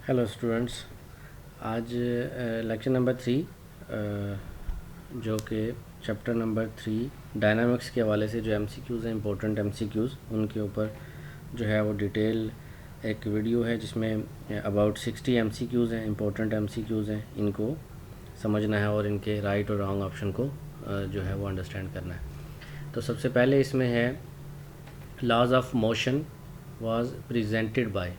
Hello students. आज lecture number 3 जो कि चैप्टर नंबर 3 डायनामिक्स के हवाले से जो एमसीक्यूज़ हैं, इंपॉर्टेंट एमसीक्यूज़, उनके ऊपर जो है वो डिटेल एक वीडियो है जिसमें अबाउट 60 एमसीक्यूज़ हैं, इंपॉर्टेंट एमसीक्यूज़ हैं। इनको समझना है और इनके राइट और रॉन्ग ऑप्शन को जो है वो अंडरस्टैंड करना है। तो सबसे पहले इसमें है laws of motion was presented by.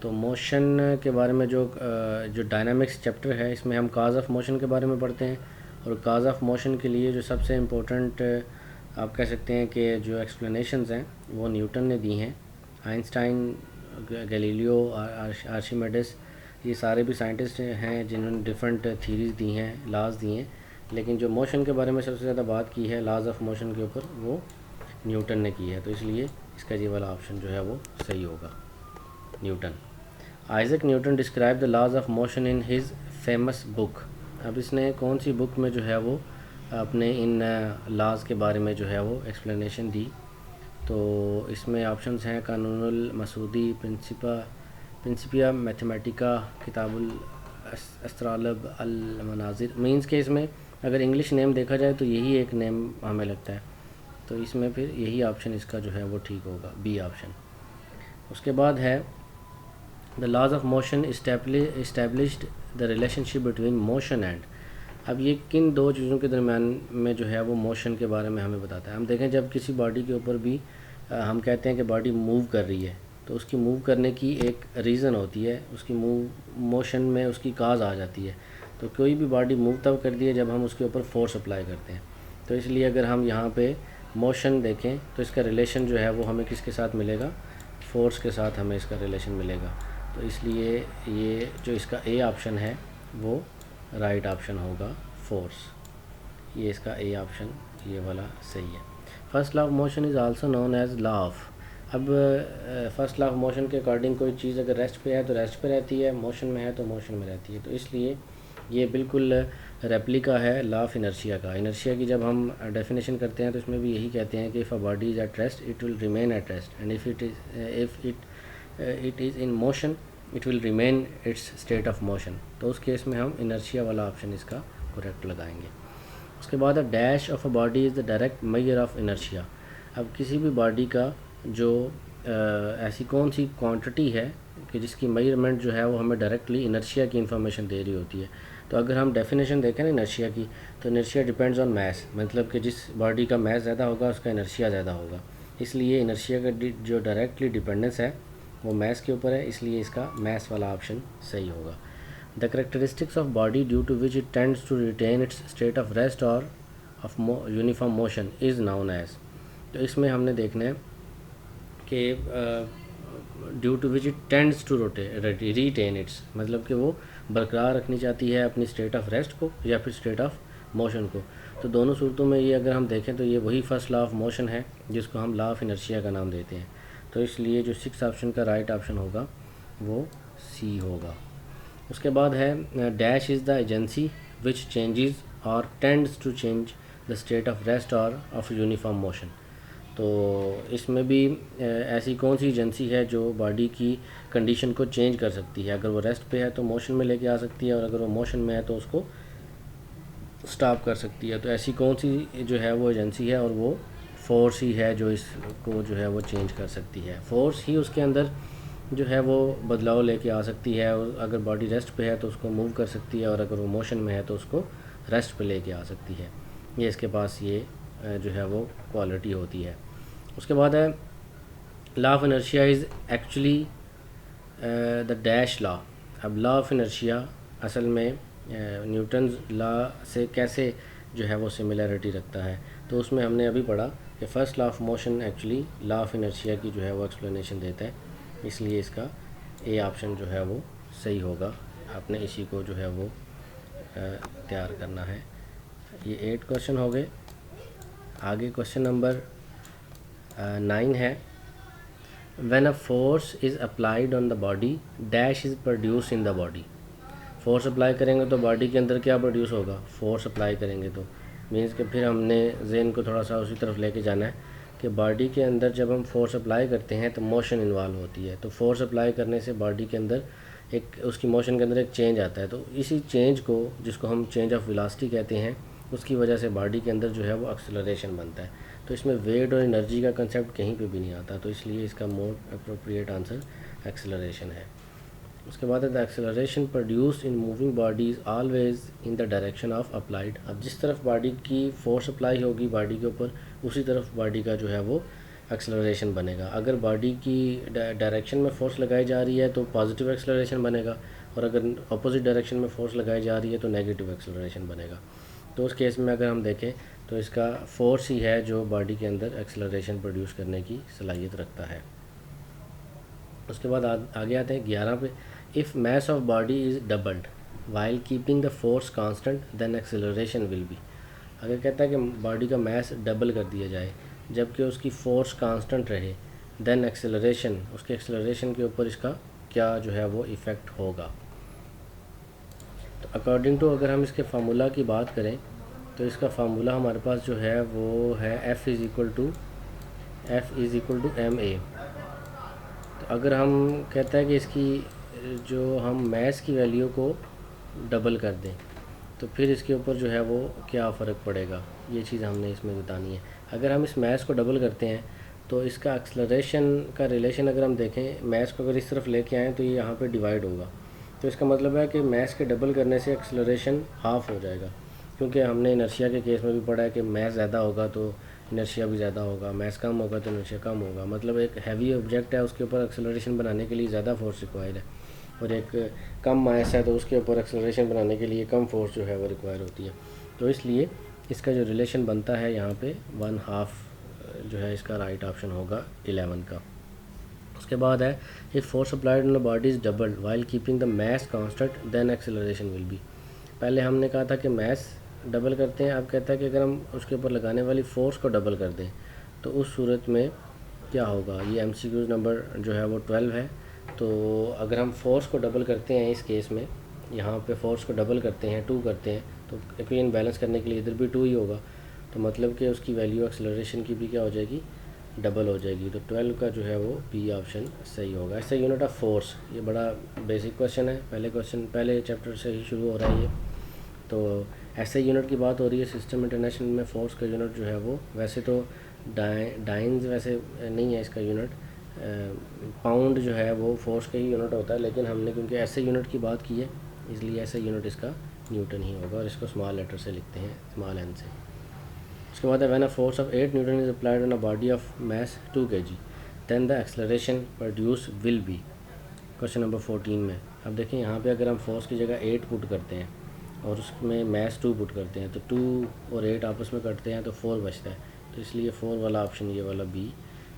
तो मोशन के बारे में जो डायनामिक्स चैप्टर है, इसमें हम काज ऑफ मोशन के बारे में पढ़ते हैं। और काज ऑफ मोशन के लिए जो सबसे इम्पोर्टेंट आप कह सकते हैं कि जो एक्सप्लेनेशंस हैं वो न्यूटन ने दी हैं। आइंस्टाइन, गैलीलियो, आर्शिमिडीज, ये सारे भी साइंटिस्ट हैं जिन्होंने डिफरेंट थीरीज़ दी हैं, लॉज दिए हैं। लेकिन जो मोशन के बारे में सबसे ज़्यादा बात की है लॉज ऑफ मोशन के ऊपर, वो न्यूटन ने की है। तो इसलिए इसका ये वाला ऑप्शन जो है वो सही होगा, Newton. Isaac Newton describe the laws of motion in his famous book. अब इसने कौन सी बुक में जो है वो अपने इन लॉज के बारे में जो है वो एक्सप्लेनेशन दी। तो इसमें ऑप्शंस हैं कानूनुल मसूदी, प्रिंसिपिया मैथमेटिका, किताबुल अस्त्रालब अल मनाजिर। मीन्स के इसमें अगर इंग्लिश नेम देखा जाए तो यही एक नेम हमें लगता है, तो इसमें फिर यही ऑप्शन इसका जो है वो ठीक होगा, बी ऑप्शन। उसके बाद है the laws of motion established the relationship between motion and. अब ये किन दो चीज़ों के दरमियान में जो है वो मोशन के बारे में हमें बताता है। हम देखें, जब किसी बॉडी के ऊपर भी हम कहते हैं कि बॉडी मूव कर रही है, तो उसकी मूव करने की एक रीज़न होती है, उसकी मोशन में उसकी काज आ जाती है। तो कोई भी बॉडी मूव तब करती है जब हम उसके ऊपर फोर्स अप्लाई करते हैं। तो इसलिए अगर हम यहाँ पे मोशन देखें तो इसका रिलेशन जो है वो हमें किसके साथ मिलेगा, फोर्स के साथ हमें इसका रिलेशन मिलेगा। तो इसलिए ये जो इसका ए ऑप्शन है वो राइट ऑप्शन होगा, फोर्स। ये इसका ए ऑप्शन ये वाला सही है। First law of motion is also known as law of. अब फर्स्ट लॉ ऑफ मोशन के अकॉर्डिंग कोई चीज़ अगर रेस्ट पे है तो रेस्ट पे रहती है, मोशन में है तो मोशन में रहती है। तो इसलिए ये बिल्कुल रेप्लिका है लॉ ऑफ इनर्शिया का। इनर्शिया की जब हम डेफिनेशन करते हैं तो इसमें भी यही कहते हैं कि if a body is at rest it will remain at rest, and if it is in motion it will remain it's state of motion. तो उस केस में हम इनर्शिया वाला ऑप्शन इसका करेक्ट लगाएंगे। उसके बाद dash of a body is the direct measure of inertia. अब किसी भी बॉडी का जो ऐसी कौन सी क्वांटिटी है कि जिसकी मेजरमेंट जो है वो हमें डायरेक्टली इनर्शिया की इन्फॉर्मेशन दे रही होती है। तो अगर हम डेफिनेशन देखें ना इनर्शिया की, तो इनर्शिया डिपेंड्स ऑन मैस, मतलब कि जिस बॉडी का मैस ज़्यादा होगा उसका इनर्शिया ज़्यादा होगा। इसलिए इनर्शिया का जो डायरेक्टली डिपेंडेंस है वो मैस के ऊपर है, इसलिए इसका मैस वाला ऑप्शन सही होगा। The characteristics of body due to which it tends to retain its state of rest और of uniform motion is known as. तो इसमें हमने देखना है कि due to which it tends to retain its, मतलब कि वो बरकरार रखनी चाहती है अपनी स्टेट ऑफ रेस्ट को या फिर स्टेट ऑफ मोशन को। तो दोनों सूरतों में ये अगर हम देखें तो ये वही फर्स्ट लॉ ऑफ मोशन है जिसको हम लॉ ऑफ इनर्शिया का नाम देते हैं। तो इसलिए जो 6 ऑप्शन का राइट ऑप्शन होगा वो सी होगा। उसके बाद है dash is the agency which changes और tends to change the state of rest और ऑफ यूनिफॉर्म मोशन। तो इसमें भी ऐसी कौन सी एजेंसी है जो बॉडी की कंडीशन को चेंज कर सकती है। अगर वो रेस्ट पे है तो मोशन में लेके आ सकती है, और अगर वो मोशन में है तो उसको स्टॉप कर सकती है। तो ऐसी कौन सी जो है वो एजेंसी है, और वो फोर्स ही है जो इसको जो है वो चेंज कर सकती है। फोर्स ही उसके अंदर जो है वो बदलाव लेके आ सकती है, और अगर बॉडी रेस्ट पे है तो उसको मूव कर सकती है, और अगर वो मोशन में है तो उसको रेस्ट पे लेके आ सकती है। ये इसके पास ये जो है वो क्वालिटी होती है। उसके बाद है law of inertia is actually the dash law. अब लॉ ऑफ इनर्शिया असल में न्यूटन लॉ से कैसे जो है वो सिमिलरिटी रखता है। तो उसमें हमने अभी पढ़ा कि first law of motion actually law of inertia की जो है वो एक्सप्लेनेशन देता है, इसलिए इसका ए ऑप्शन जो है वो सही होगा। आपने इसी को जो है वो तैयार करना है। ये 8 क्वेश्चन हो गए। आगे क्वेश्चन नंबर 9 है when a force is applied on the body dash is produce in the body. Force apply करेंगे तो बॉडी के अंदर क्या प्रोड्यूस होगा, फोर्स अप्लाई करेंगे तो मीन्स कि फिर हमने ज़हन को थोड़ा सा उसी तरफ लेके जाना है कि बॉडी के अंदर जब हम फोर्स अप्लाई करते हैं तो मोशन इन्वॉल्व होती है। तो फोर्स अप्लाई करने से बॉडी के अंदर एक उसकी मोशन के अंदर एक चेंज आता है, तो इसी चेंज को, जिसको हम चेंज ऑफ वेलोसिटी कहते हैं, उसकी वजह से बॉडी के अंदर जो है वो एक्सेलरेशन बनता है। तो इसमें वेट और एनर्जी का कंसेप्ट कहीं पे भी नहीं आता, तो इसलिए इसका मोर अप्रोप्रिएट आंसर एक्सेलरेशन है। उसके बाद है the acceleration produced in moving body is always in the direction of applied. अब जिस तरफ बॉडी की फोर्स अप्लाई होगी बॉडी के ऊपर, उसी तरफ बॉडी का जो है वो एक्सेलरेशन बनेगा। अगर बॉडी की डायरेक्शन में फोर्स लगाई जा रही है तो पॉजिटिव एक्सेलरेशन बनेगा, और अगर अपोजिट डायरेक्शन में फोर्स लगाई जा रही है तो नेगेटिव एक्सेलरेशन बनेगा। तो उस केस में अगर हम देखें तो इसका फोर्स ही है जो बॉडी के अंदर एक्सेलरेशन प्रोड्यूस करने की सलाहियत रखता है। उसके बाद आगे आते हैं 11 पे। If mass of body is doubled while keeping the force constant then acceleration will be. अगर कहता है कि बॉडी का मास डबल कर दिया जाए जबकि उसकी फ़ोर्स कांस्टेंट रहे, देन एक्सेलरेशन, उसके एक्सेलरेशन के ऊपर इसका क्या जो है वो इफ़ेक्ट होगा। तो अकॉर्डिंग टू अगर हम इसके फार्मूला की बात करें तो इसका फार्मूला हमारे पास जो है वो है F is equal to ma। तो अगर हम कहता है कि इसकी जो हम मास की वैल्यू को डबल कर दें तो फिर इसके ऊपर जो है वो क्या फ़र्क पड़ेगा, ये चीज़ हमने इसमें बतानी है। अगर हम इस मास को डबल करते हैं तो इसका एक्सेलरेशन का रिलेशन अगर हम देखें, मास को अगर इस तरफ लेके आएँ तो ये यहाँ पे डिवाइड होगा, तो इसका मतलब है कि मास के डबल करने से एक्सेलरेशन हाफ़ हो जाएगा, क्योंकि हमने इनर्शिया के केस में भी पढ़ा है कि मास ज़्यादा होगा तो इनर्शिया भी ज़्यादा होगा, मास कम होगा तो इनर्शिया कम होगा। मतलब एक हैवी ऑब्जेक्ट है उसके ऊपर एक्सेलरेशन बनाने के लिए ज़्यादा फोर्स रिक्वायर्ड है, और एक कम मास है तो उसके ऊपर एक्सेलरेशन बनाने के लिए कम फोर्स जो है वो रिक्वायर होती है। तो इसलिए इसका जो रिलेशन बनता है यहाँ पे 1/2 जो है इसका राइट ऑप्शन होगा 11 का। उसके बाद है if force applied on the body is doubled while keeping the mass constant then acceleration will be. पहले हमने कहा था कि मास डबल करते हैं, अब कहता है कि अगर हम उसके ऊपर लगाने वाली फ़ोर्स को डबल कर दें तो उस सूरत में क्या होगा। ये MCQ नंबर जो है वो 12 है। तो अगर हम फोर्स को डबल करते हैं इस केस में, यहाँ पे फोर्स को डबल करते हैं, 2 करते हैं, तो इक्वेशन बैलेंस करने के लिए इधर भी 2 ही होगा, तो मतलब कि उसकी वैल्यू एक्सेलरेशन की भी क्या हो जाएगी, डबल हो जाएगी। तो 12 का जो है वो बी ऑप्शन सही होगा। ऐसे यूनिट ऑफ फोर्स, ये बड़ा बेसिक क्वेश्चन है, पहले चैप्टर से ही शुरू हो रहा है ये। तो ऐसे यूनिट की बात हो रही है सिस्टम इंटरनेशनल में। फोर्स का यूनिट जो है वो वैसे तो डाइंस वैसे नहीं है इसका यूनिट, पाउंड जो है वो फोर्स का ही यूनिट होता है, लेकिन हमने क्योंकि ऐसे यूनिट की बात की है इसलिए ऐसा यूनिट इसका न्यूटन ही होगा, और इसको स्मॉल लेटर से लिखते हैं, स्मॉल n से। उसके बाद है when a force of 8 newton is applied on a body of mass 2 kg then the acceleration produce will be. Question number 14 में अब देखें, यहाँ पे अगर हम फोर्स की जगह 8 पुट करते हैं और उसमें मास 2 पुट करते हैं तो 2 और 8 आपस में कटते हैं तो 4 बचता है, तो इसलिए 4 वाला ऑप्शन, ये वाला बी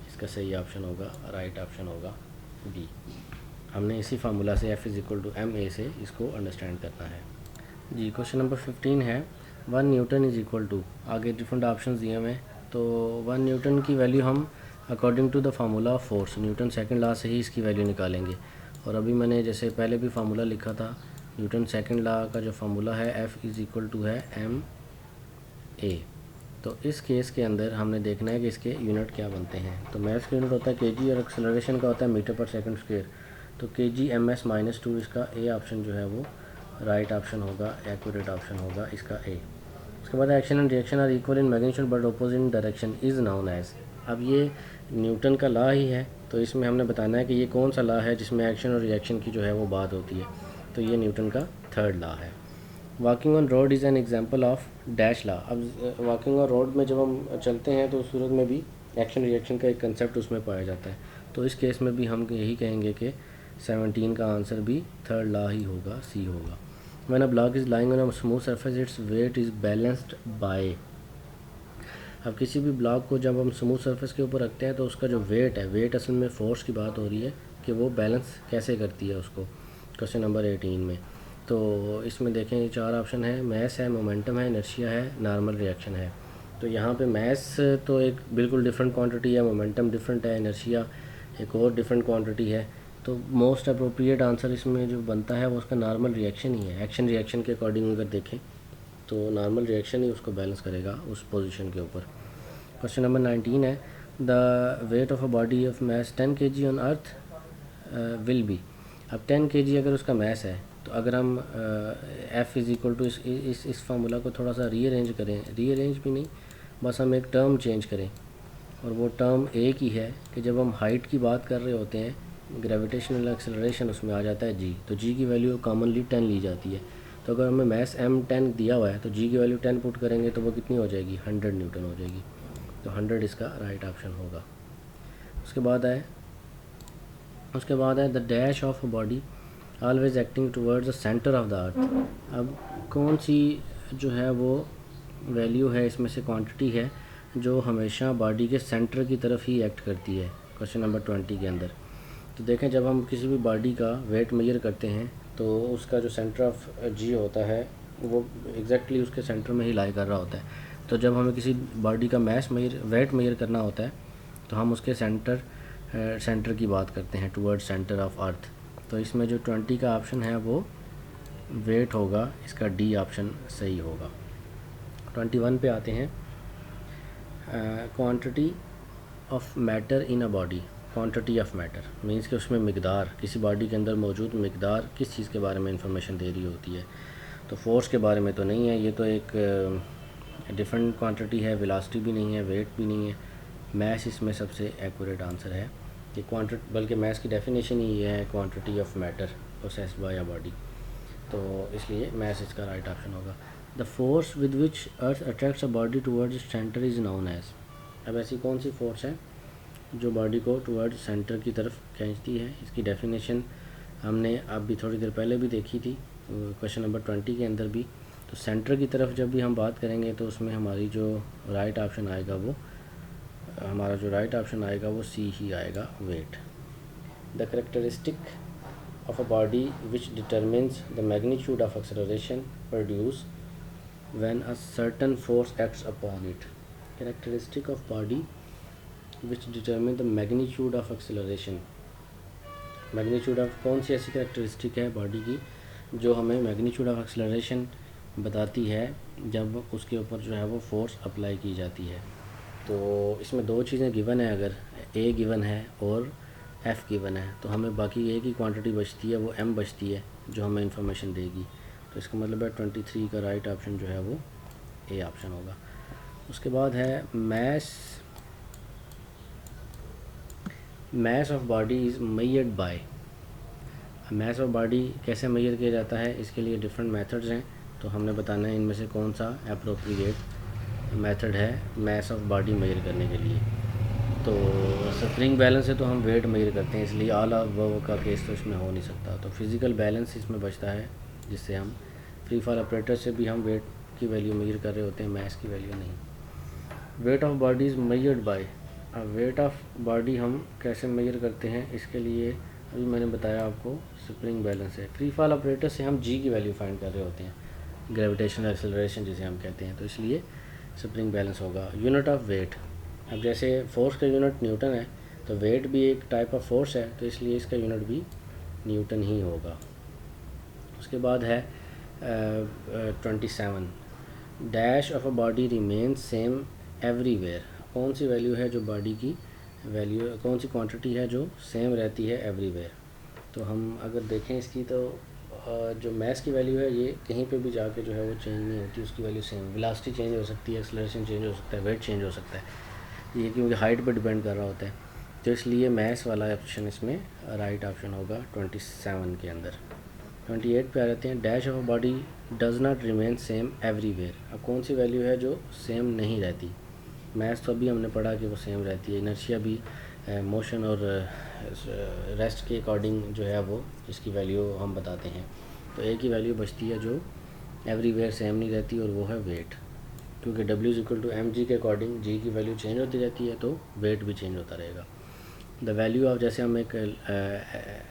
इसका सही ऑप्शन होगा, राइट ऑप्शन होगा बी। हमने इसी फार्मूला से F is equal to ma से इसको अंडरस्टैंड करना है जी। क्वेश्चन नंबर 15 है 1 न्यूटन इज़ इक्वल टू, आगे डिफरेंट ऑप्शन दिए हुए हैं, तो 1 न्यूटन की वैल्यू हम according to the formula of force, newton second law से ही इसकी वैल्यू निकालेंगे। और अभी मैंने जैसे पहले भी फार्मूला लिखा था, न्यूटन सेकंड लॉ का जो फार्मूला है F इज़ इक्वल टू है ma। तो इस केस के अंदर हमने देखना है कि इसके यूनिट क्या बनते हैं। तो मास का यूनिट होता है kg और एक्सेलरेशन का होता है मीटर पर सेकंड स्क्वायर, तो kg ms - 2 इसका ए ऑप्शन जो है वो राइट ऑप्शन होगा, एक्यूरेट ऑप्शन होगा इसका ए। उसके बाद action and reaction are equal in magnitude but opposite in direction is known as. अब ये न्यूटन का लॉ ही है, तो इसमें हमने बताना है कि ये कौन सा लॉ है जिसमें एक्शन और रिएक्शन की जो है वो बात होती है, तो ये न्यूटन का थर्ड लॉ है। Walking on road is an example of dash law. अब वॉकिंग ऑन रोड में जब हम चलते हैं तो उस सूरत में भी एक्शन रिएक्शन का एक कंसेप्ट उसमें पाया जाता है, तो इस केस में भी हम यही कहेंगे कि 17 का आंसर भी थर्ड लॉ ही होगा, सी होगा। When a block is lying on a smooth surface its weight is balanced by. अब किसी भी ब्लॉक को जब हम स्मूथ सरफेस के ऊपर रखते हैं तो उसका जो वेट है, वेट असल में फ़ोर्स की बात हो रही है कि वो बैलेंस कैसे करती है उसको, क्वेश्चन नंबर 18 में। तो इसमें देखें 4 ऑप्शन है, मास है, मोमेंटम है, इनर्शिया है, नॉर्मल रिएक्शन है। तो यहाँ पे मास तो एक बिल्कुल डिफरेंट क्वांटिटी है, मोमेंटम डिफरेंट है, इनर्शिया एक और डिफरेंट क्वांटिटी है, तो मोस्ट अप्रोप्रिएट आंसर इसमें जो बनता है वो उसका नॉर्मल रिएक्शन ही है। एक्शन रिएक्शन के अकॉर्डिंग अगर देखें तो नॉर्मल रिएक्शन ही उसको बैलेंस करेगा उस पोजीशन के ऊपर। क्वेश्चन नंबर 19 है the wait of a body of mass 10 kg on earth will be. अब 10 kg अगर उसका मैस है तो अगर हम F इज़ इक्वल टू इस फार्मूला को थोड़ा सा रीअरेंज करें, रीअरेंज भी नहीं, बस हम एक टर्म चेंज करें, और वो टर्म एक ही है कि जब हम हाइट की बात कर रहे होते हैं ग्रेविटेशनल एक्सेलरेशन उसमें आ जाता है g, तो g की वैल्यू कॉमनली 10 ली जाती है। तो अगर हमें मैस m 10 दिया हुआ है तो g की वैल्यू 10 पुट करेंगे तो वो कितनी हो जाएगी, 100 न्यूटन हो जाएगी। तो 100 इसका राइट ऑप्शन होगा। उसके बाद है the dash of a body always acting towards the centre of the earth. अब कौन सी जो है वो वैल्यू है इसमें से, क्वांटिटी है जो हमेशा बॉडी के सेंटर की तरफ ही एक्ट करती है, क्वेश्चन नंबर 20 के अंदर। तो देखें, जब हम किसी भी बॉडी का वेट मेजर करते हैं तो उसका जो सेंटर ऑफ जी होता है वो एग्जैक्टली उसके सेंटर में ही लाई कर रहा होता है। तो जब हमें किसी बॉडी का वेट मेजर करना होता है तो हम उसके सेंटर की बात करते हैं, टूवर्ड्स सेंटर ऑफ अर्थ। तो इसमें जो 20 का ऑप्शन है वो वेट होगा, इसका डी ऑप्शन सही होगा। 21 पे आते हैं, quantity of matter in a body. Quantity of matter means कि उसमें मिकदार, किसी बॉडी के अंदर मौजूद मिकदार किस चीज़ के बारे में इंफॉर्मेशन दे रही होती है। तो फोर्स के बारे में तो नहीं है, ये तो एक डिफरेंट क्वांटिटी है, वेलोसिटी भी नहीं है, वेट भी नहीं है। मैस इसमें सबसे एक्यूरेट आंसर है कि क्वांटिटी, बल्कि मैस की डेफिनेशन ही ये है quantity of matter processed by a body. तो इसलिए मैस इसका राइट ऑप्शन होगा। The force with which earth attracts a body towards centre is known as. अब ऐसी कौन सी फोर्स है जो बॉडी को टूवर्ड्स सेंटर की तरफ खींचती है, इसकी डेफिनेशन हमने अभी थोड़ी देर पहले भी देखी थी क्वेश्चन नंबर 20 के अंदर भी। तो सेंटर की तरफ जब भी हम बात करेंगे तो उसमें हमारी जो राइट ऑप्शन आएगा वो सी ही आएगा, weight. The characteristic of a body which determines the magnitude of acceleration produced when a certain force acts upon it. Characteristic of body which determine the magnitude of acceleration. Magnitude of, कौन सी ऐसी characteristic है body की जो हमें magnitude of acceleration बताती है जब उसके ऊपर जो है वो फोर्स अप्लाई की जाती है। तो इसमें दो चीज़ें गिवन है, अगर ए गिवन है और एफ़ गिवन है तो हमें बाकी ए की क्वांटिटी बचती है, वो एम बचती है जो हमें इंफॉर्मेशन देगी। तो इसका मतलब है 23 का राइट ऑप्शन जो है वो ए ऑप्शन होगा। उसके बाद है mass of body is measured by. Mass of body कैसे मेजर किया जाता है, इसके लिए डिफरेंट मेथड्स हैं, तो हमने बताना है इनमें से कौन सा एप्रोप्रिएट मेथड है मैस ऑफ बॉडी मेजर करने के लिए। तो स्प्रिंग बैलेंस से तो हम वेट मेजर करते हैं, इसलिए ऑल वो का केस तो इसमें हो नहीं सकता। तो फिज़िकल बैलेंस इसमें बचता है, जिससे हम फ्री फॉल ऑपरेटर से भी हम वेट की वैल्यू मेजर कर रहे होते हैं, मैस की वैल्यू नहीं। Weight of body is measured by. अब वेट ऑफ बॉडी हम कैसे मेजर करते हैं, इसके लिए अभी मैंने बताया आपको स्प्रिंग बैलेंस है। फ्री फॉल ऑपरेटर से हम जी की वैल्यू फाइंड कर रहे होते हैं, ग्रेविटेशनल एक्सेलरेशन जिसे हम कहते हैं, तो इसलिए स्प्रिंग बैलेंस होगा। यूनिट ऑफ वेट, अब जैसे फोर्स का यूनिट न्यूटन है तो वेट भी एक टाइप ऑफ फोर्स है, तो इसलिए इसका यूनिट भी न्यूटन ही होगा। उसके बाद है 27, dash of a body remains same everywhere. कौन सी वैल्यू है जो बॉडी की वैल्यू, कौन सी क्वांटिटी है जो सेम रहती है एवरीवेयर। तो हम अगर देखें इसकी तो जो मैस की वैल्यू है ये कहीं पे भी जाके जो है वो चेंज नहीं होती, उसकी वैल्यू सेम। वेलोसिटी चेंज हो सकती है, एक्सेलरेशन चेंज हो सकता है, वेट चेंज हो सकता है, ये क्योंकि हाइट पर डिपेंड कर रहा होता है। तो इसलिए मैस वाला ऑप्शन इसमें राइट ऑप्शन होगा 27 के अंदर। 28 पे आ जाते हैं, dash of a body does not remain same everywhere. अब कौन सी वैल्यू है जो सेम नहीं रहती। मैथ्स तो अभी हमने पढ़ा कि वो सेम रहती है, इनर्शिया भी मोशन और रेस्ट के अकॉर्डिंग जो है वो इसकी वैल्यू हम बताते हैं। तो एक ही वैल्यू बचती है जो एवरीवेयर सेम नहीं रहती, और वो है वेट, क्योंकि W=mg के अकॉर्डिंग जी की वैल्यू चेंज होती रहती है तो वेट भी चेंज होता रहेगा। द वैल्यू ऑफ, जैसे हम एक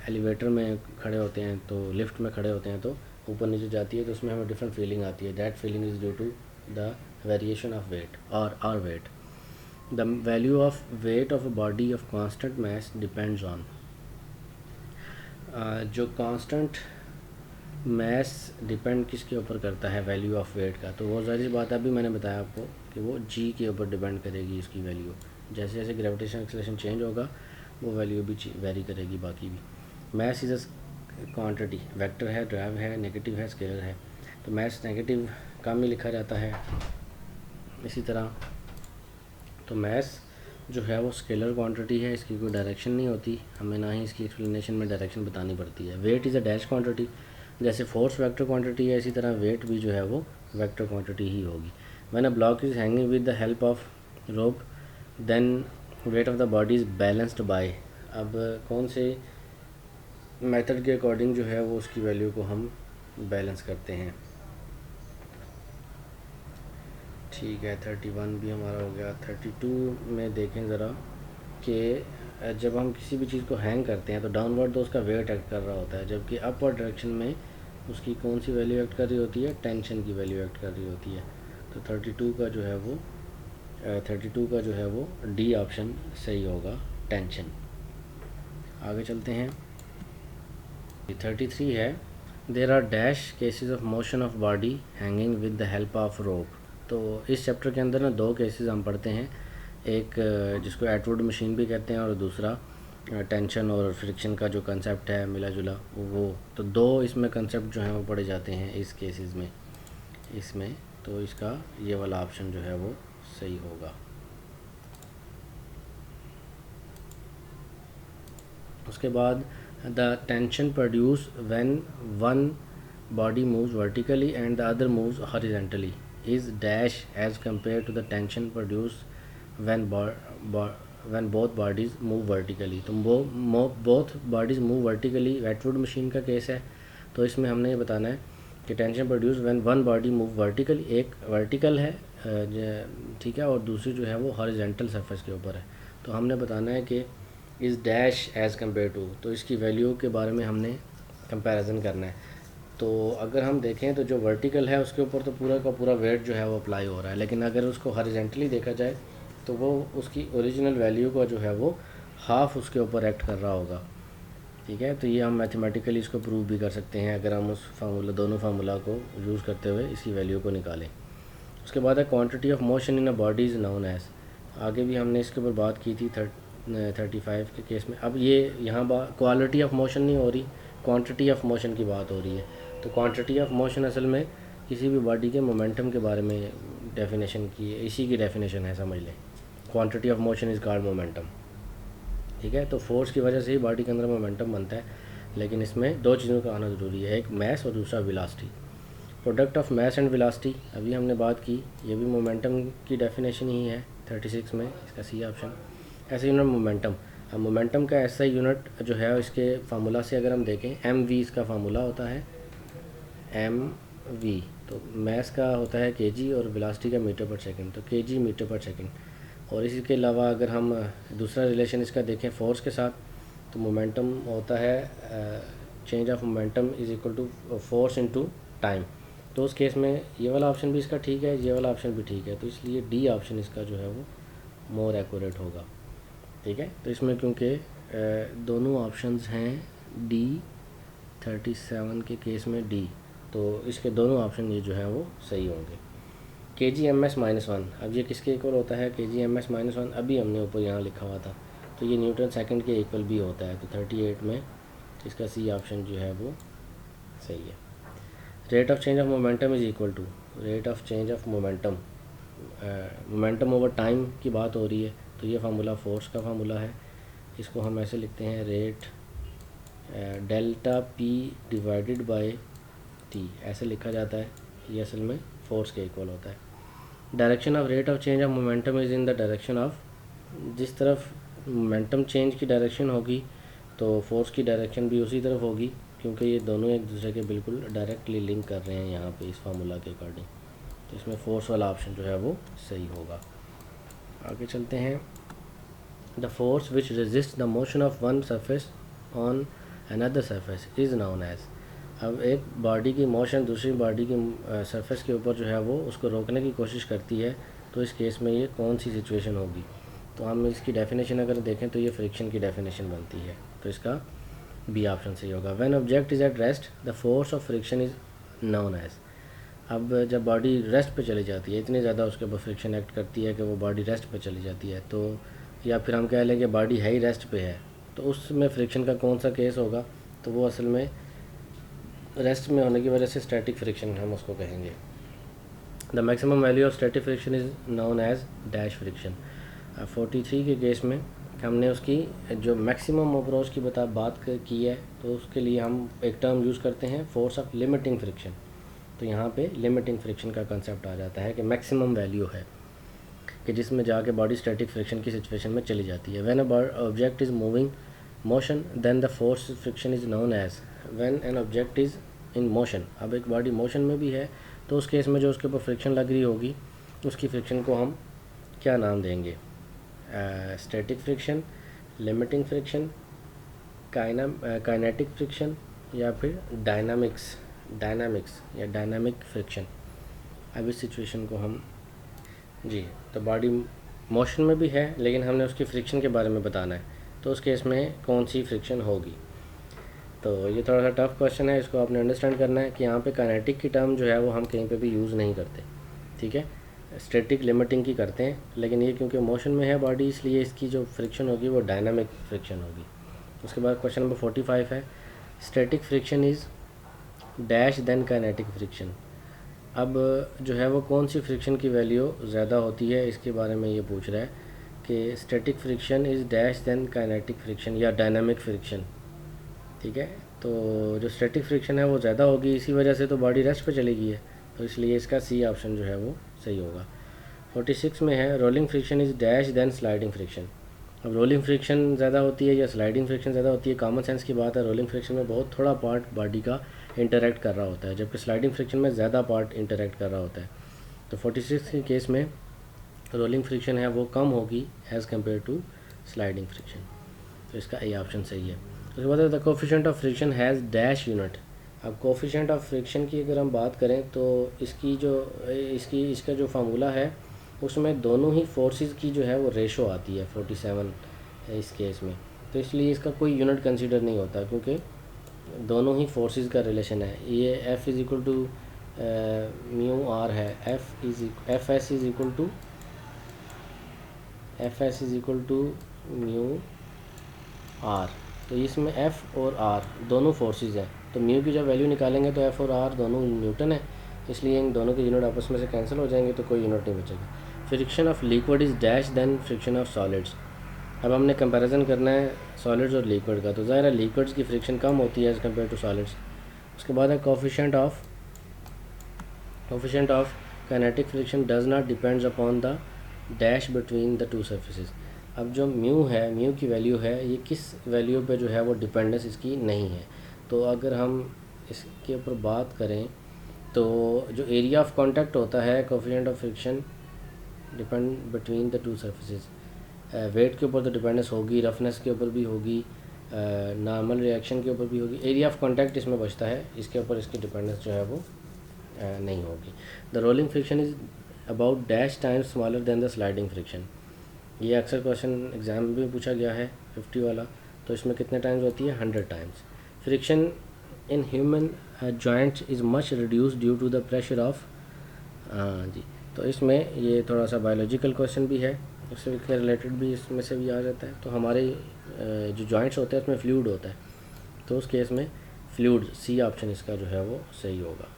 एलिवेटर में खड़े होते हैं तो लिफ्ट में खड़े होते हैं तो ऊपर नीचे जाती है तो उसमें हमें डिफरेंट फीलिंग आती है, that feeling is due to the variation of weight और weight. The value of weight of a body of constant mass depends on, जो कांस्टेंट मास डिपेंड किसके ऊपर करता है वैल्यू ऑफ वेट का, तो वो ज़ाहिर बात है अभी मैंने बताया आपको कि वो जी के ऊपर डिपेंड करेगी इसकी वैल्यू। जैसे जैसे ग्रेविटेशन एक्सेलरेशन चेंज होगा वो वैल्यू भी वेरी करेगी बाकी भी। मास इज़ क्वांटिटी, वेक्टर है, ड्राइव है, नेगेटिव है, स्केलर है। तो मैस नेगेटिव कम ही लिखा जाता है। इसी तरह तो मैस जो है वो स्केलर क्वांटिटी है, इसकी कोई डायरेक्शन नहीं होती, हमें ना ही इसकी एक्सप्लेनेशन में डायरेक्शन बतानी पड़ती है। Weight is a dash quantity, जैसे फोर्स वेक्टर क्वांटिटी है, इसी तरह वेट भी जो है वो वेक्टर क्वांटिटी ही होगी। When a block is hanging with the help of rope then weight of the body is balanced by. अब कौन से मेथड के अकॉर्डिंग जो है वो उसकी वैल्यू को हम बैलेंस करते हैं। ठीक है, 31 भी हमारा हो गया। 32 में देखें ज़रा कि जब हम किसी भी चीज़ को हैंग करते हैं तो डाउनवर्ड तो उसका वेट एक्ट कर रहा होता है, जबकि अपवर्ड डायरेक्शन में उसकी कौन सी वैल्यू एक्ट कर रही होती है, टेंशन की वैल्यू एक्ट कर रही होती है। तो 32 का जो है वो डी ऑप्शन सही होगा, टेंशन। आगे चलते हैं। 33 है, there are dash cases of motion of body hanging with the help of rope. तो इस चैप्टर के अंदर ना दो केसेस हम पढ़ते हैं, एक जिसको एटवुड मशीन भी कहते हैं और दूसरा टेंशन और फ्रिक्शन का जो कंसेप्ट है मिला जुला वो। तो दो इसमें कंसेप्ट जो हैं वो पढ़े जाते हैं इस केसेस में, इसमें तो इसका ये वाला ऑप्शन जो है वो सही होगा। उसके बाद the tension produce when one body moves vertically and the other moves horizontally is dash as compared to the tension produced when both bodies move vertically। तो both bodies move vertically Atwood machine का case है, तो इसमें हमने ये बताना है कि tension produce when one body move vertically, एक वर्टिकल है ठीक है, और दूसरी जो है वो हॉरिजेंटल सरफेस के ऊपर है। तो हमने बताना है कि इस डैश एज़ कम्पेयर टू, तो इसकी वैल्यू के बारे में हमने कंपैरिजन करना है। तो अगर हम देखें तो जो वर्टिकल है उसके ऊपर तो पूरा का पूरा वेट जो है वो अप्लाई हो रहा है, लेकिन अगर उसको हॉरिजेंटली देखा जाए तो वो उसकी ओरिजिनल वैल्यू का जो है वो हाफ उसके ऊपर एक्ट कर रहा होगा। ठीक है, तो ये हम मैथमेटिकली इसको प्रूव भी कर सकते हैं अगर हम उस फार्मूला, दोनों फार्मूला को यूज़ करते हुए इसकी वैल्यू को निकालें। उसके बाद है quantity of motion in a body is known as. आगे भी हमने इसके ऊपर बात की थी 35 के केस में। अब ये यहाँ क्वालिटी ऑफ मोशन नहीं हो रही, क्वांटिटी ऑफ मोशन की बात हो रही है। तो क्वांटिटी ऑफ मोशन असल में किसी भी बॉडी के मोमेंटम के बारे में डेफिनेशन की है, इसी की डेफिनेशन है, समझ लें। Quantity of motion is called momentum. ठीक है, तो फोर्स की वजह से ही बॉडी के अंदर मोमेंटम बनता है, लेकिन इसमें दो चीज़ों का आना ज़रूरी है, एक मैस और दूसरा velocity. Product of mass and velocity अभी हमने बात की, ये भी मोमेंटम की डेफिनेशन ही है 36 में, इसका सी ऑप्शन। ऐसे यूनिट मोमेंटम, अब मोमेंटम का ऐसा यूनिट जो है इसके फार्मूला से अगर हम देखें, एम वी इसका फार्मूला होता है, एम वी। तो मैस का होता है केजी और वेलोसिटी का मीटर पर सेकंड, तो केजी मीटर पर सेकंड। और इसी के अलावा अगर हम दूसरा रिलेशन इसका देखें फोर्स के साथ, तो मोमेंटम होता है change of momentum is equal to force into time. तो उस केस में ये वाला ऑप्शन भी इसका ठीक है, ये वाला ऑप्शन भी ठीक है, तो इसलिए डी ऑप्शन इसका जो है वो मोर एक्यूरेट होगा। ठीक है, तो इसमें क्योंकि दोनों ऑप्शंस हैं डी, 37 के केस में डी, तो इसके दोनों ऑप्शन ये जो है वो सही होंगे। kgms-1, अब ये किसके इक्वल होता है, kgms-1 अभी हमने ऊपर यहाँ लिखा हुआ था, तो ये न्यूटन सेकंड के इक्वल भी होता है। तो 38 में इसका सी ऑप्शन जो है वो सही है। Rate of change of momentum is equal to rate of change of momentum, momentum over time की बात हो रही है, तो ये फार्मूला फोर्स का फार्मूला है। इसको हम ऐसे लिखते हैं, rate delta P divided by T, ऐसे लिखा जाता है। ये असल में फोर्स के इक्वल होता है। Direction of rate of change of momentum is in the direction of, जिस तरफ मोमेंटम चेंज की डायरेक्शन होगी तो फोर्स की डायरेक्शन भी उसी तरफ होगी, क्योंकि ये दोनों एक दूसरे के बिल्कुल डायरेक्टली लिंक कर रहे हैं यहाँ पे इस फार्मूला के अकॉर्डिंग। तो इसमें फोर्स वाला ऑप्शन जो है वो सही होगा। आगे चलते हैं। The force which resist the motion of one surface on another surface is known as. अब एक बॉडी की मोशन दूसरी बॉडी की सरफेस के ऊपर जो है वो उसको रोकने की कोशिश करती है, तो इस केस में ये कौन सी सिचुएशन होगी। तो हम इसकी डेफिनेशन अगर देखें तो ये फ्रिक्शन की डेफिनेशन बनती है, तो इसका बी ऑप्शन सही होगा। When object is at rest the force of friction is known as. अब जब बॉडी रेस्ट पे चली जाती है, इतनी ज़्यादा उसके ऊपर फ्रिक्शन एक्ट करती है कि वो बॉडी रेस्ट पे चली जाती है, तो या फिर हम कह लें कि बॉडी है ही रेस्ट पे है, तो उसमें फ्रिक्शन का कौन सा केस होगा, तो वो असल में रेस्ट में होने की वजह से स्टैटिक फ्रिक्शन हम उसको कहेंगे। The maximum value of static friction is known as dash friction. 43 के केस में हमने उसकी जो मैक्सिमम अप्रोच की बात की है, तो उसके लिए हम एक टर्म यूज़ करते हैं, फोर्स ऑफ लिमिटिंग फ्रिक्शन। तो यहाँ पे लिमिटिंग फ्रिक्शन का कंसेप्ट आ जाता है कि मैक्सिमम वैल्यू है कि जिसमें जाके बॉडी स्टैटिक फ्रिक्शन की सिचुएशन में चली जाती है। When a object is moving motion then the force friction is known as when an object is in motion. अब एक बॉडी मोशन में भी है तो उस केस में जो उसके ऊपर फ्रिक्शन लग रही होगी उसकी फ्रिक्शन को हम क्या नाम देंगे? Static friction, limiting friction, kinetic friction, या फिर डायनामिक्स या डायनामिक फ्रिक्शन। अब इस सिचुएशन को हम जी, तो बॉडी मोशन में भी है लेकिन हमने उसकी फ्रिक्शन के बारे में बताना है, तो उस केस में कौन सी फ्रिक्शन होगी। तो ये थोड़ा सा टफ क्वेश्चन है, इसको आपने अंडरस्टैंड करना है कि यहाँ पे काइनेटिक की टर्म जो है वो हम कहीं पे भी यूज़ नहीं करते, ठीक है। स्टैटिक लिमिटिंग की करते हैं, लेकिन ये क्योंकि मोशन में है बॉडी इसलिए इसकी जो फ्रिक्शन होगी वो डायनामिक फ्रिक्शन होगी। उसके बाद क्वेश्चन नंबर 45 है, static friction is dash than kinetic friction. अब जो है वो कौन सी फ्रिक्शन की वैल्यू ज़्यादा होती है इसके बारे में ये पूछ रहा है कि static friction is dash than kinetic friction या डायनामिक फ्रिक्शन, ठीक है। तो जो स्टैटिक फ्रिक्शन है वो ज़्यादा होगी, इसी वजह से तो बॉडी रेस्ट पे चली गई है, तो इसलिए इसका सी ऑप्शन जो है वो सही होगा। 46 में है, rolling friction is dash than sliding friction. अब रोलिंग फ्रिक्शन ज़्यादा होती है या स्लाइडिंग फ्रिक्शन ज़्यादा होती है, कॉमन सेंस की बात है। रोलिंग फ्रिक्शन में बहुत थोड़ा पार्ट बॉडी का इंटरेक्ट कर रहा होता है, जबकि स्लाइडिंग फ्रिक्शन में ज़्यादा पार्ट इंटरेक्ट कर रहा होता है। तो 46 के केस में रोलिंग फ्रिक्शन है वो कम होगी as compare to sliding friction, तो इसका ए ऑप्शन सही है। उसके बाद the coefficient of friction has dash unit. अब कोफिशिएंट ऑफ फ्रिक्शन की अगर हम बात करें तो इसका जो फार्मूला है उसमें दोनों ही फोर्सेस की जो है वो रेशो आती है 47 इस केस में, तो इसलिए इसका कोई यूनिट कंसीडर नहीं होता क्योंकि दोनों ही फोर्सेस का रिलेशन है। ये F is equal to mu R है, F S is equal to mu R. तो इसमें एफ़ और आर दोनों फोर्सेस हैं, तो म्यू की जब वैल्यू निकालेंगे तो एफ़ और आर दोनों न्यूटन है, इसलिए इन दोनों के यूनिट आपस में से कैंसिल हो जाएंगे, तो कोई यूनिट नहीं बचेगा। Friction of liquid is dash than friction of solids. अब हमने कंपैरिजन करना है सॉलिड्स और लिक्विड का, तो ज़ाहिर है लिक्विड्स की फ्रिक्शन कम होती है एज़ कम्पेयर टू सॉलिड्स। उसके बाद है coefficient of kinetic friction does not depends upon the dash between the two surfaces. अब जो म्यू है, म्यू की वैल्यू है, ये किस वैल्यू पे जो है वो डिपेंडेंस इसकी नहीं है। तो अगर हम इसके ऊपर बात करें तो जो एरिया ऑफ कांटेक्ट होता है, coefficient of friction depend between the two surfaces, weight के ऊपर तो डिपेंडेंस होगी, रफनेस के ऊपर भी होगी, नॉर्मल रिएक्शन के ऊपर भी होगी। एरिया ऑफ कांटेक्ट इसमें बचता है, इसके ऊपर इसकी डिपेंडेंस जो है वो नहीं होगी। The rolling friction is about dash times smaller than the sliding friction. ये अक्सर क्वेश्चन एग्जाम में भी पूछा गया है 50 वाला, तो इसमें कितने टाइम्स होती है? 100 times. Friction in human joints is much reduce due to the pressure of, जी, तो इसमें ये थोड़ा सा बायोलॉजिकल क्वेश्चन भी है, उससे रिलेटेड भी इसमें से भी आ जाता है। तो हमारे जो जॉइंट्स होते हैं उसमें फ्लूइड होता है, तो उस केस में फ्लूइड, सी ऑप्शन इसका जो है वो सही होगा।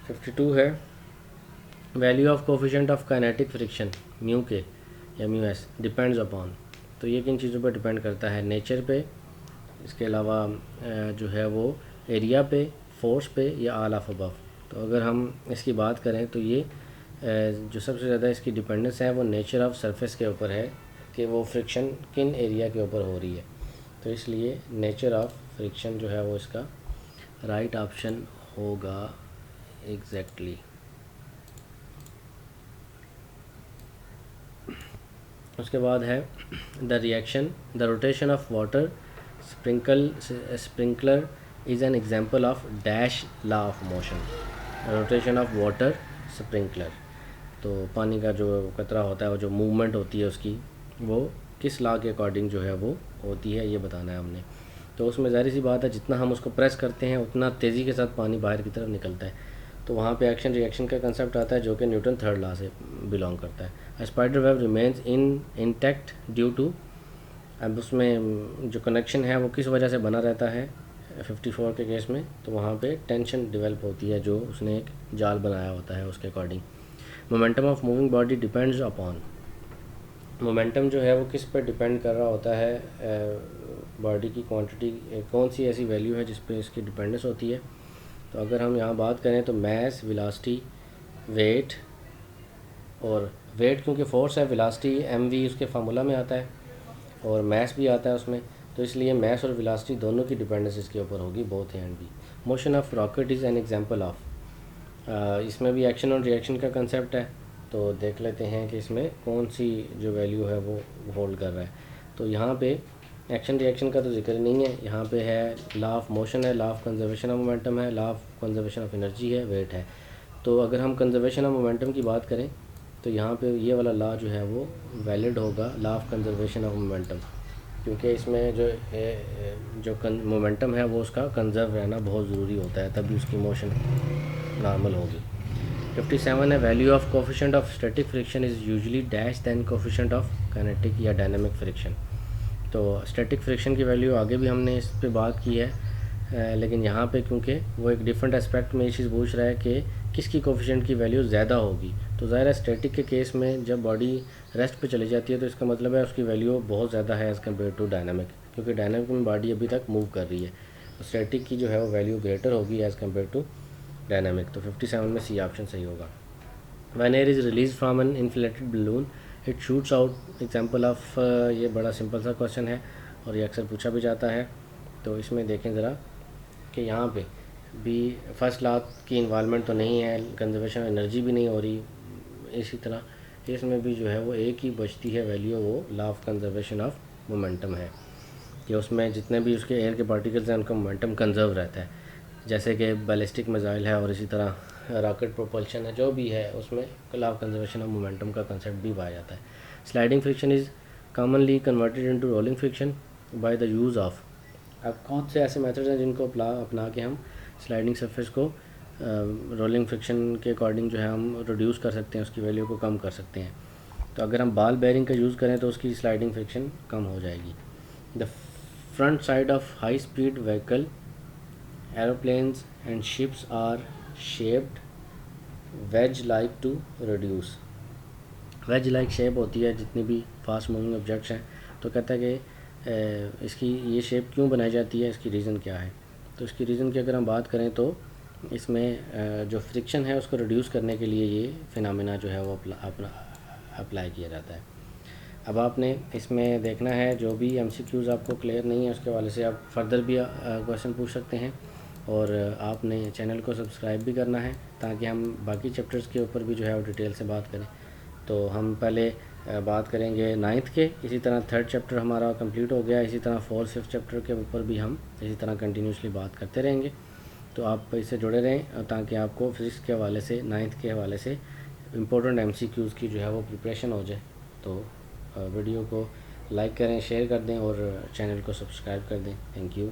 52 है, value of coefficient of kinetic friction mu के या म्यू एस डिपेंड्स अपॉन। तो ये किन चीज़ों पर डिपेंड करता है? नेचर पे, इसके अलावा जो है वो एरिया पे, फोर्स पे, या ऑल ऑफ अबव। तो अगर हम इसकी बात करें तो ये जो सबसे ज़्यादा इसकी डिपेंडेंस है वो नेचर ऑफ सरफेस के ऊपर है कि वो फ्रिक्शन किन एरिया के ऊपर हो रही है, तो इसलिए नेचर ऑफ फ्रिक्शन जो है वो इसका राइट ऑप्शन होगा एग्जैक्टली। उसके बाद है the rotation of water sprinkler is an example of dash law of motion. Rotation of water sprinkler, तो पानी का जो कतरा होता है, वो जो मूवमेंट होती है उसकी, वो किस लॉ के अकॉर्डिंग जो है वो होती है, ये बताना है हमने। तो उसमें ज़ाहिर सी बात है जितना हम उसको प्रेस करते हैं उतना तेज़ी के साथ पानी बाहर की तरफ निकलता है, तो वहाँ पे एक्शन रिएक्शन का कंसेप्ट आता है जो कि न्यूटन थर्ड लॉ से बिलोंग करता है। Spider web remains intact due to, अब उसमें जो कनेक्शन है वो किस वजह से बना रहता है? 54 के केस में, तो वहाँ पे टेंशन डेवलप होती है जो उसने एक जाल बनाया होता है उसके according. Momentum of moving body depends upon, momentum जो है वो किस पर डिपेंड कर रहा होता है, बॉडी की क्वांटिटी, कौन सी ऐसी वैल्यू है जिस पे इसकी डिपेंडेंस होती है। तो अगर हम यहाँ बात करें तो मैस, वेलोसिटी, वेट, और वेट क्योंकि फोर्स है, वेलोसिटी mv उसके फार्मूला में आता है और मैस भी आता है उसमें, तो इसलिए मैस और वेलोसिटी दोनों की डिपेंडेंस इसके ऊपर होगी, both A and B. Motion of rocket is an example of, इसमें भी एक्शन और रिएक्शन का कंसेप्ट है, तो देख लेते हैं कि इसमें कौन सी जो वैल्यू है वो होल्ड कर रहा है। तो यहाँ पे एक्शन रिएक्शन का तो जिक्र नहीं है, यहाँ पे है लॉ ऑफ मोशन है, law of conservation of momentum है, law of conservation of energy है, वेट है। तो अगर हम कंजर्वेशन ऑफ मोमेंटम की बात करें तो यहाँ पे ये वाला लॉ जो है वो वैलिड होगा, law of conservation of momentum, क्योंकि इसमें जो मोमेंटम है वो उसका कंजर्व रहना बहुत ज़रूरी होता है, तभी उसकी मोशन नॉर्मल होगी। 57 है, value of coefficient of static friction is usually dash than coefficient of kinetic या डायनामिक फ्रिक्शन। तो स्टैटिक फ्रिक्शन की वैल्यू आगे भी हमने इस पे बात की है, लेकिन यहाँ पे क्योंकि वो एक डिफरेंट एस्पेक्ट में ये चीज़ पूछ रहा है कि किसकी कोफिशिएंट की वैल्यू ज़्यादा होगी। तो ज़ाहिर है स्टैटिक के केस में जब बॉडी रेस्ट पे चली जाती है तो इसका मतलब है उसकी वैल्यू बहुत ज़्यादा है एज़ कम्पेयर टू डायनामिक, क्योंकि डायनामिक में बॉडी अभी तक मूव कर रही है, तो स्टैटिक की जो है वो वैल्यू ग्रेटर होगी एज़ कम्पेयर टू डायनामिक। तो 57 में सी ऑप्शन सही होगा। When air is release from an inflated balloon it shoots out, example of, ये बड़ा सिंपल सा क्वेश्चन है और ये अक्सर पूछा भी जाता है। तो इसमें देखें ज़रा कि यहाँ पे भी फर्स्ट लॉ की इन्वॉल्वमेंट तो नहीं है, कंजर्वेशन एनर्जी भी नहीं हो रही, इसी तरह इसमें भी जो है वो एक ही बचती है वैल्यू, वो law of conservation of momentum है कि उसमें जितने भी उसके एयर के पार्टिकल्स हैं उनका मोमेंटम कंजर्व रहता है, जैसे कि बैलिस्टिक मिसाइल है और इसी तरह रॉकेट प्रोपल्शन है, जो भी है उसमें law of conservation of momentum का कंसेप्ट भी पाया जाता है। Sliding friction is commonly converted into rolling friction by the use of, अब कौन से ऐसे मेथड्स हैं जिनको अपना के हम स्लाइडिंग सरफेस को रोलिंग फ्रिक्शन के अकॉर्डिंग जो है हम रिड्यूस कर सकते हैं, उसकी वैल्यू को कम कर सकते हैं। तो अगर हम बॉल बेयरिंग का यूज़ करें तो उसकी स्लाइडिंग फ्रिक्शन कम हो जाएगी। The front side of high speed vehicle, aeroplanes and ships are shaped wedge like to reduce, wedge like shape होती है जितनी भी फास्ट मूविंग ऑब्जेक्ट्स हैं। तो कहता है कि इसकी ये शेप क्यों बनाई जाती है, इसकी रीज़न क्या है। तो इसकी रीज़न की अगर हम बात करें तो इसमें जो फ्रिक्शन है उसको रिड्यूस करने के लिए ये फिनोमेना जो है वो अप्लाई किया जाता है। अब आपने इसमें देखना है, जो भी MCQs आपको क्लियर नहीं है उसके वाले से आप फर्दर भी क्वेश्चन पूछ सकते हैं, और आपने चैनल को सब्सक्राइब भी करना है ताकि हम बाकी चैप्टर्स के ऊपर भी जो है वो डिटेल से बात करें। तो हम पहले बात करेंगे 9th के, इसी तरह 3rd चैप्टर हमारा कंप्लीट हो गया, इसी तरह 4th 5th चैप्टर के ऊपर भी हम इसी तरह कंटिन्यूसली बात करते रहेंगे। तो आप इससे जुड़े रहें ताकि आपको फिज़िक्स के हवाले से, 9th के हवाले से इम्पोर्टेंट MCQs की जो है वो प्रिपरेशन हो जाए। तो वीडियो को लाइक करें, शेयर कर दें और चैनल को सब्सक्राइब कर दें। Thank you.